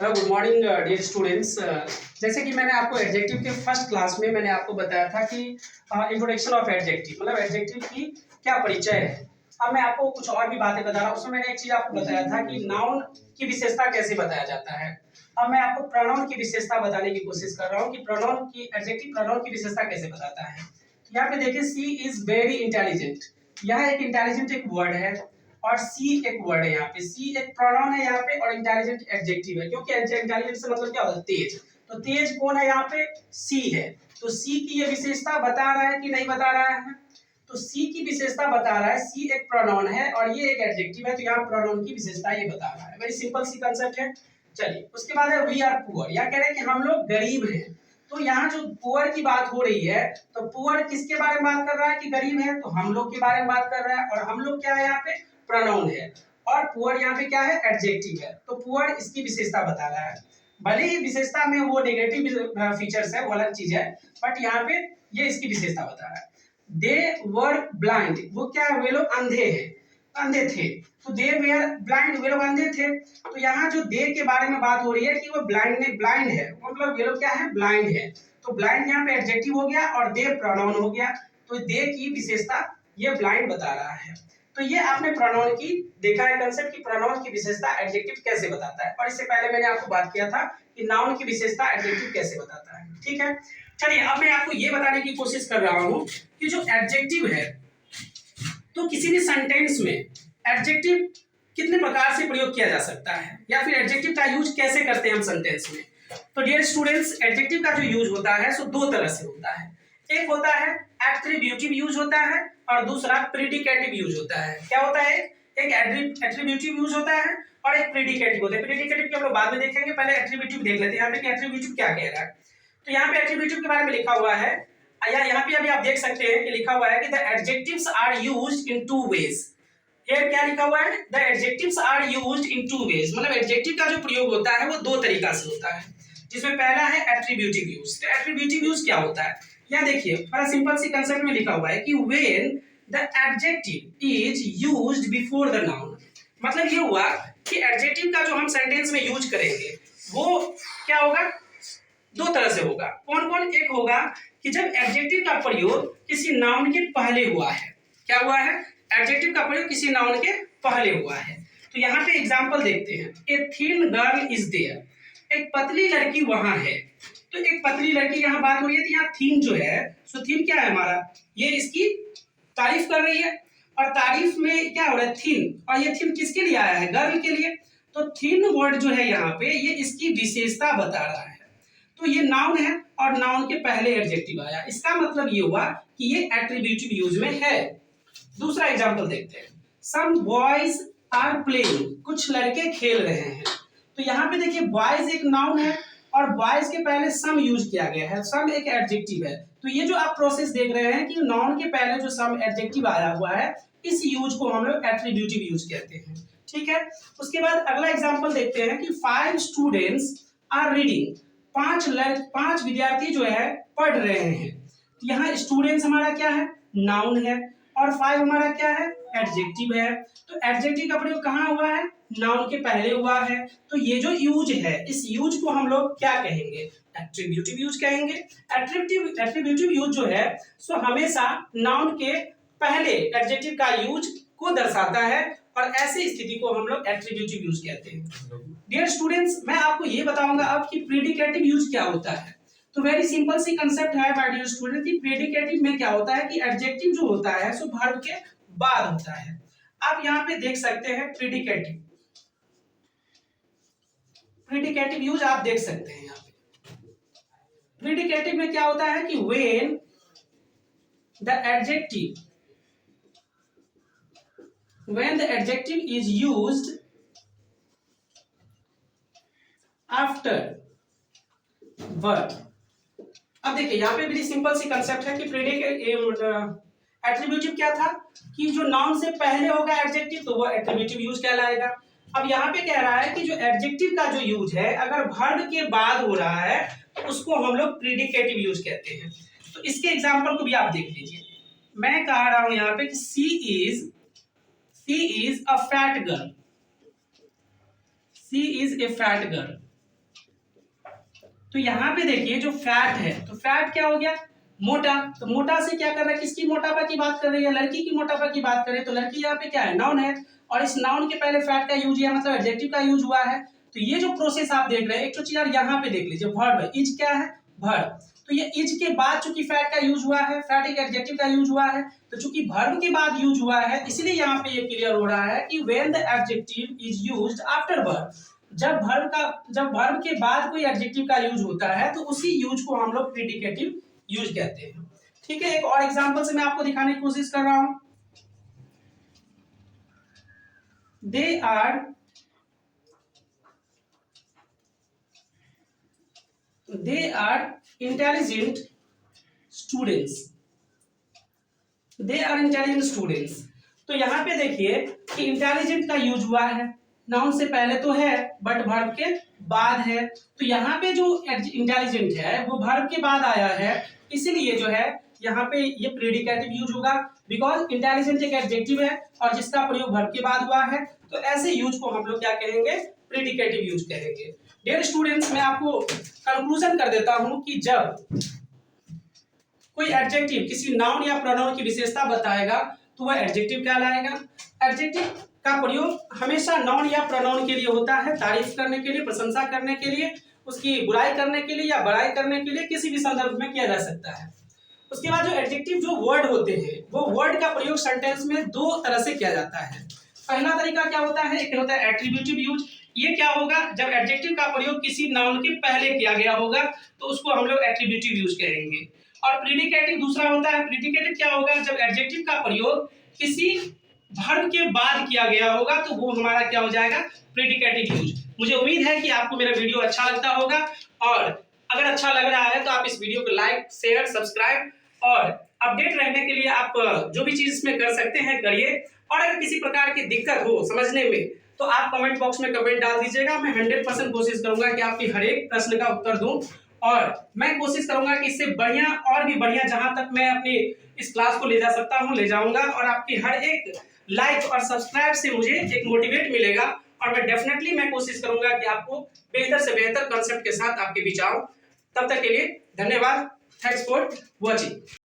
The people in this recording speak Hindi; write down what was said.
Good morning dear students. जैसे कि मैंने आपको एडजेक्टिव के फर्स्ट क्लास में मैंने आपको बताया था कि इंट्रोडक्शन ऑफ एडजेक्टिव मतलब एडजेक्टिव की क्या परिचय है। अब मैं आपको कुछ और भी बातें बता रहा हूँ। उसमें मैंने एक चीज आपको बताया था कि नाउन की विशेषता कैसे बताया जाता है। अब मैं आपको प्रोनाउन की विशेषता बताने की कोशिश कर रहा हूँ कि प्रोनाउन की एडजेक्टिव प्रोनाउन की विशेषता कैसे बताता है। यहाँ पे देखिए सी इज वेरी इंटेलिजेंट। यह एक इंटेलिजेंट एक वर्ड है और सी एक वर्ड है। यहाँ पे सी एक प्रोनाउन है यहाँ पे और इंटेलिजेंट एडजेक्टिव है, क्योंकि इंटेलिजेंट से मतलब क्या होता है तेज। तो तेज कौन है यहाँ पे, सी है। तो सी की ये विशेषता बता रहा है कि नहीं बता रहा है। तो सी की विशेषता बता रहा है, सी एक प्रोनाउन है और ये एक एडजेक्टिव है, तो यहाँ प्रोनाउन की विशेषता ये बता रहा है। वेरी सिंपल सी कंसेप्ट है। चलिए उसके बाद है वी आर पुअर। या कह रहे हैं कि हम लोग गरीब हैं। तो यहाँ जो पुअर की बात हो रही है, तो पुअर किसके बारे में बात कर रहा है कि गरीब है, तो हम लोग के बारे में बात कर रहा है। और हम लोग क्या है यहाँ पे, प्रोनाउन है। और पुअर यहाँ पे क्या है, एडजेक्टिव है। तो पुअर इसकी विशेषता बता रहा है। भले ही विशेषता में वो नेगेटिव फीचर्स है, वो अलग चीज है, बट यहाँ पे ये इसकी विशेषता बता रहा है। दे वर ब्लाइंड, वो क्या है, वे लोग अंधे हैं, अंधे थे। तो दे वेयर ब्लाइंड, वे लोग अंधे थे। तो यहाँ जो दे के बारे में बात हो रही है कि वो ब्लाइंड है, मतलब ये लोग क्या है, ब्लाइंड है। तो ब्लाइंड यहाँ पे एडजेक्टिव हो गया और दे प्रोनाउन हो गया। तो दे की विशेषता ये ब्लाइंड बता रहा है। तो ये आपने प्रोनाउन की देखा है कंसेप्ट कि प्रोनाउन की विशेषता एडजेक्टिव कैसे बताता है। और इससे पहले मैंने आपको बात किया था कि नाउन की विशेषता एडजेक्टिव कैसे बताता है। ठीक है, चलिए अब मैं आपको ये बताने की कोशिश कर रहा हूँ कि जो एडजेक्टिव है, तो किसी भी सेंटेंस में एडजेक्टिव कितने प्रकार से प्रयोग किया जा सकता है, या फिर एडजेक्टिव का यूज कैसे करते हैं हम सेंटेंस में। तो डियर स्टूडेंट्स, एडजेक्टिव का जो यूज होता है सो दो तरह से होता है। एक होता है एट्रीब्यूटिव यूज होता है और दूसरा प्रेडिकेटिव यूज होता है। क्या होता है, एक एट्रीब्यूटिव यूज होता है और एक प्रेडिकेटिव होता है। प्रेडिकेटिव के हम लोग बाद में देखेंगे, पहले एट्रीब्यूटिव देख लेते हैं यहाँ पे कि एट्रीब्यूटिव क्या कह रहा है। तो यहाँ पे एट्रीब्यूटिव के बारे में लिखा हुआ है, या यहाँ पे अभी आप देख सकते हैं कि लिखा हुआ है कि the adjectives are used in two ways. ये क्या लिखा हुआ है, the adjectives are used in two ways, मतलब एडजेक्टिव का जो प्रयोग होता है वो दो तरीका से होता है, जिसमें पहला है एट्रीब्यूटिव यूज। तो एट्रीब्यूटिव यूज क्या होता है, यहाँ देखिए बड़ा सिंपल सी कंसेप्ट में लिखा हुआ है कि when the adjective is used before the noun. मतलब ये हुआ कि एडजेक्टिव का जो हम सेंटेंस में यूज करेंगे वो क्या होगा, दो तरह से होगा। कौन कौन, एक होगा कि जब एडजेक्टिव का प्रयोग किसी नाउन के पहले हुआ है। क्या हुआ है, एडजेक्टिव का प्रयोग किसी नाउन के पहले हुआ है। तो यहाँ पे एग्जांपल देखते हैं, a thin girl is there, एक पतली लड़की वहां है। तो एक पतली लड़की यहाँ बात हो रही है, तो यहाँ थीन जो है, सो थीन क्या है हमारा, ये इसकी तारीफ कर रही है। और तारीफ में क्या हो रहा है, थीन, और ये थीन किसके लिए आया है, गर्ल के लिए। तो थीन वर्ड जो है यहाँ पे, ये इसकी विशेषता बता रहा है। तो ये नाउन है और नाउन के पहले एडजेक्टिव आया, इसका मतलब ये हुआ कि ये एट्रीब्यूटिव यूज में है। दूसरा एग्जांपल देखते हैं, सम बॉयज आर प्लेइंग, कुछ लड़के खेल रहे हैं। तो यहाँ पे देखिए बॉयज एक नाउन है और बॉयज के पहले सम यूज किया गया है, सम एक एडजेक्टिव है। तो ये जो आप प्रोसेस देख रहे हैं कि नाउन के पहले जो सम एडजेक्टिव आया हुआ है, इस यूज को हम लोग एट्रीब्यूटिव यूज कहते हैं। ठीक है, उसके बाद अगला एग्जाम्पल देखते हैं कि 5 स्टूडेंट्स आर रीडिंग, पांच विद्यार्थी जो है पढ़ रहे हैं। यहाँ स्टूडेंट्स हमारा क्या है, नाउन है, और 5 हमारा क्या है, एडजेक्टिव है। तो एडजेक्टिव का प्रयोग कहाँ हुआ है, नाउन के पहले हुआ है। तो ये जो यूज है, इस यूज को हम लोग क्या कहेंगे, एट्रीब्यूटिव यूज कहेंगे। एट्रीब्यूटिव यूज जो है सो हमेशा नाउन के पहले एडजेक्टिव का यूज को दर्शाता है, और ऐसी स्थिति को हम लोग एट्रीब्यूटिव यूज कहते हैं। डियर स्टूडेंट्स, मैं आपको ये बताऊंगा अब कि प्रेडिकेटिव यूज क्या होता है। तो वेरी सिंपल सी कंसेप्ट है माय डियर स्टूडेंट कि प्रेडिकेटिव में क्या होता है कि एडजेक्टिव जो होता है सो वर्ब के बाद होता है। आप यहाँ पे देख सकते हैं प्रेडिकेटिव, प्रेडिकेटिव यूज आप देख सकते हैं यहाँ पे। प्रेडिकेटिव में क्या होता है कि when the adjective is used after verb. अब देखिए यहाँ पे बड़ी सिंपल सी कंसेप्ट है कि एट्रीब्यूटिव क्या था कि जो नाउन से पहले होगा एडजेक्टिव तो वो एट्रीब्यूटिव यूज कहलाएगा। अब यहाँ पे कह रहा है कि जो एडजेक्टिव का जो यूज है अगर वर्ब के बाद हो रहा है तो उसको हम लोग प्रेडिकेटिव यूज कहते हैं। तो इसके एग्जांपल को भी आप देख लीजिए। मैं कह रहा हूं यहाँ पे कि she is a fat girl, she is a fat girl. तो यहाँ पे देखिए जो फैट है, तो फैट क्या हो गया, मोटा। तो मोटा से क्या कर रहा है, किसकी मोटापा की बात कर रही है, लड़की की मोटापा की बात करें, तो लड़की यहाँ पे क्या है, नाउन है, और इस नाउन के पहले फैट का यूज है, मतलब एडजेक्टिव का यूज हुआ है। तो ये जो प्रोसेस आप देख रहे हैं, एक तो चीज यार यहाँ पे देख लीजिए, वर्ब है, इज क्या है, वर्ब। तो ये इज के बाद चूंकि फैट का यूज हुआ है, फैट एक एडजेक्टिव का यूज हुआ है, तो चूंकि वर्ब के बाद यूज हुआ है, इसलिए यहाँ पे ये क्लियर हो रहा है कि when the adjective is used after verb, जब वर्ब के बाद कोई एडजेक्टिव का यूज होता है तो उसी यूज को हम लोग प्रीडिकेटिव यूज कहते हैं। ठीक है, एक और एग्जांपल से मैं आपको दिखाने की कोशिश कर रहा हूं। They are intelligent students, they are intelligent students. तो यहां पे देखिए कि इंटेलिजेंट का यूज हुआ है, नाउन से पहले तो है बट वर्ब के बाद है। तो यहाँ पे जो इंटेलिजेंट है वो वर्ब के बाद आया है, इसलिए जो है यहाँ पे ये प्रीडिकेटिव यूज होगा, बिकॉज इंटेलिजेंट एक एडजेक्टिव है और जिसका प्रयोग वर्ब के बाद हुआ है, तो ऐसे यूज को हम लोग क्या कहेंगे, प्रीडिकेटिव यूज कहेंगे। डियर स्टूडेंट्स, मैं आपको कंक्लूजन कर देता हूं कि जब कोई एडजेक्टिव किसी नाउन या प्रोनाउन की विशेषता बताएगा तो वह एडजेक्टिव कहलाएगा। एडजेक्टिव का प्रयोग हमेशा नाउन या प्रोनाउन के लिए होता है, तारीफ करने के लिए, प्रशंसा करने के लिए, उसकी बुराई करने के लिए या बड़ाई करने के लिए, किसी भी संदर्भ में किया जा सकता है। उसके बाद जो एडजेक्टिव जो वर्ड होते हैं, वो वर्ड का प्रयोग सेंटेंस में दो तरह से किया जाता है। पहला तरीका क्या होता है, एक होता है एट्रीब्यूटिव यूज। ये क्या होगा, जब एडजेक्टिव का प्रयोग किसी नाउन के पहले किया गया होगा तो उसको हम लोग एट्रीब्यूटिव यूज कहेंगे। और प्रीडिकेटिव दूसरा होता है। प्रीडिकेटिव क्या होगा, जब एडजेक्टिव का प्रयोग किसी वर्ब के बाद किया गया होगा तो वो हमारा क्या हो जाएगा, प्रीडिकेटिव यूज। मुझे उम्मीद है कि आपको मेरा वीडियो अच्छा लगता होगा, और अगर अच्छा लग रहा है तो आप इस वीडियो को लाइक, शेयर, सब्सक्राइब और अपडेट रहने के लिए आप जो भी चीज इसमें कर सकते हैं करिए। और अगर किसी प्रकार की दिक्कत हो समझने में तो आप कमेंट बॉक्स में कमेंट डाल दीजिएगा। मैं 100% कोशिश करूंगा कि आपकी हर एक प्रश्न का उत्तर दूं, और मैं कोशिश करूंगा कि इससे बढ़िया और भी बढ़िया जहां तक मैं अपनी इस क्लास को ले जा सकता हूं ले जाऊंगा। और आपकी हर एक लाइक और सब्सक्राइब से मुझे एक मोटिवेट मिलेगा, और मैं डेफिनेटली मैं कोशिश करूंगा कि आपको बेहतर से बेहतर कंसेप्ट के साथ आपके बीच आऊं। तब तक के लिए धन्यवाद। Thanks for watching.